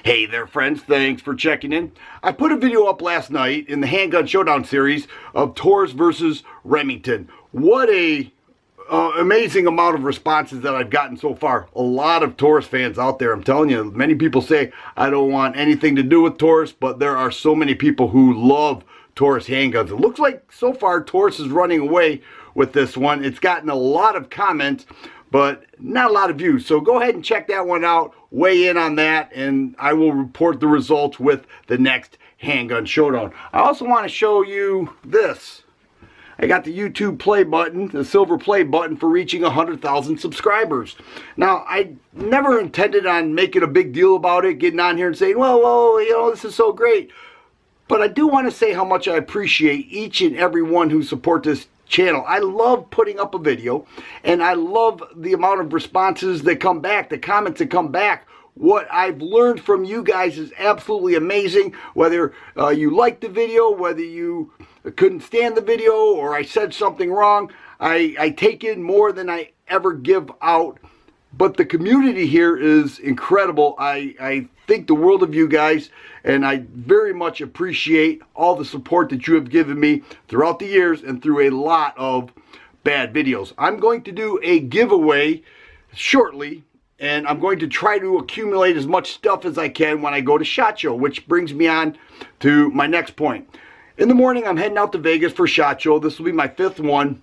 Hey there friends, thanks for checking in. I put a video up last night in the Handgun Showdown series of Taurus versus Remington. What a amazing amount of responses that I've gotten so far. A lot of Taurus fans out there, I'm telling you. Many people say I don't want anything to do with Taurus, but there are so many people who love Taurus handguns. It looks like so far Taurus is running away with this one. It's gotten a lot of comments, but not a lot of views. So go ahead and check that one out, weigh in on that, and I will report the results with the next Handgun Showdown. I also want to show you this. I got the YouTube play button, the silver play button for reaching 100,000 subscribers. Now, I never intended on making a big deal about it, getting on here and saying, well, you know, this is so great. But I do want to say how much I appreciate each and every one who support this channel. I love putting up a video, and I love the amount of responses that come back, the comments that come back. What I've learned from you guys is absolutely amazing. Whether you liked the video, whether you couldn't stand the video, or I said something wrong, I take in more than I ever give out. But the community here is incredible. I think the world of you guys, and I very much appreciate all the support that you have given me throughout the years and through a lot of bad videos. I'm going to do a giveaway shortly, and I'm going to try to accumulate as much stuff as I can when I go to SHOT Show, which brings me on to my next point. In the morning, I'm heading out to Vegas for SHOT Show. This will be my 5th one.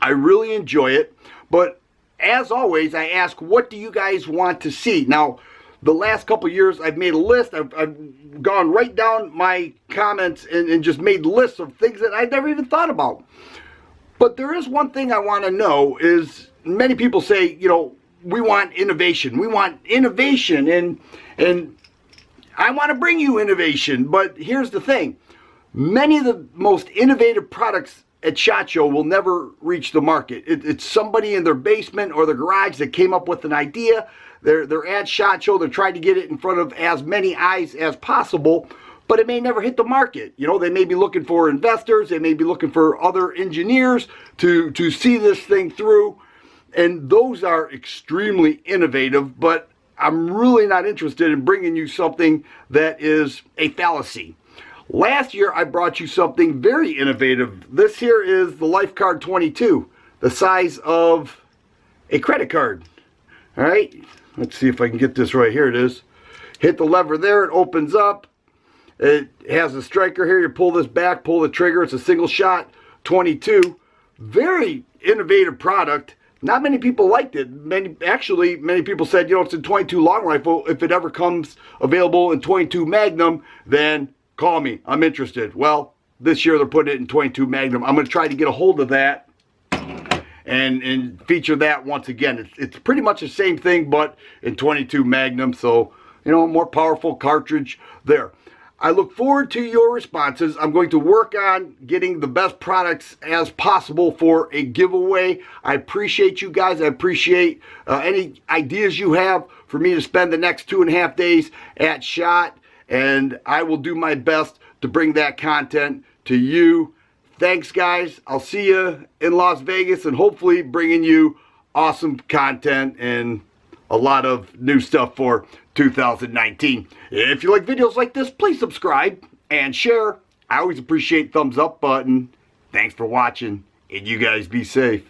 I really enjoy it, but as always, I ask, what do you guys want to see? Now, the last couple years, I've made a list. I've gone right down my comments and just made lists of things that I've never even thought about. But there is one thing I want to know is, many people say, you know, we want innovation. We want innovation, and I want to bring you innovation. But here's the thing. Many of the most innovative products at SHOT Show will never reach the market. It's somebody in their basement or their garage that came up with an idea. They're at SHOT Show. They're trying to get it in front of as many eyes as possible, but it may never hit the market. You know, they may be looking for investors. They may be looking for other engineers to see this thing through, and those are extremely innovative, but I'm really not interested in bringing you something that is a fallacy. Last year, I brought you something very innovative. This here is the Life Card 22, the size of a credit card. All right, let's see if I can get this right. Here it is. Hit the lever there, it opens up. It has a striker here. You pull this back, pull the trigger. It's a single shot 22. Very innovative product. Not many people liked it. Many people said, you know, it's a 22 long rifle. If it ever comes available in 22 Magnum, then call me. I'm interested. Well, this year they're putting it in 22 Magnum. I'm going to try to get a hold of that and feature that once again. It's pretty much the same thing, but in 22 Magnum. So, you know, more powerful cartridge there. I look forward to your responses. I'm going to work on getting the best products as possible for a giveaway. I appreciate you guys. I appreciate any ideas you have for me to spend the next 2.5 days at SHOT. And I will do my best to bring that content to you. Thanks, guys. I'll see you in Las Vegas, and hopefully bringing you awesome content and a lot of new stuff for 2019. If you like videos like this, please subscribe and share. I always appreciate thumbs up button. Thanks for watching, and you guys be safe.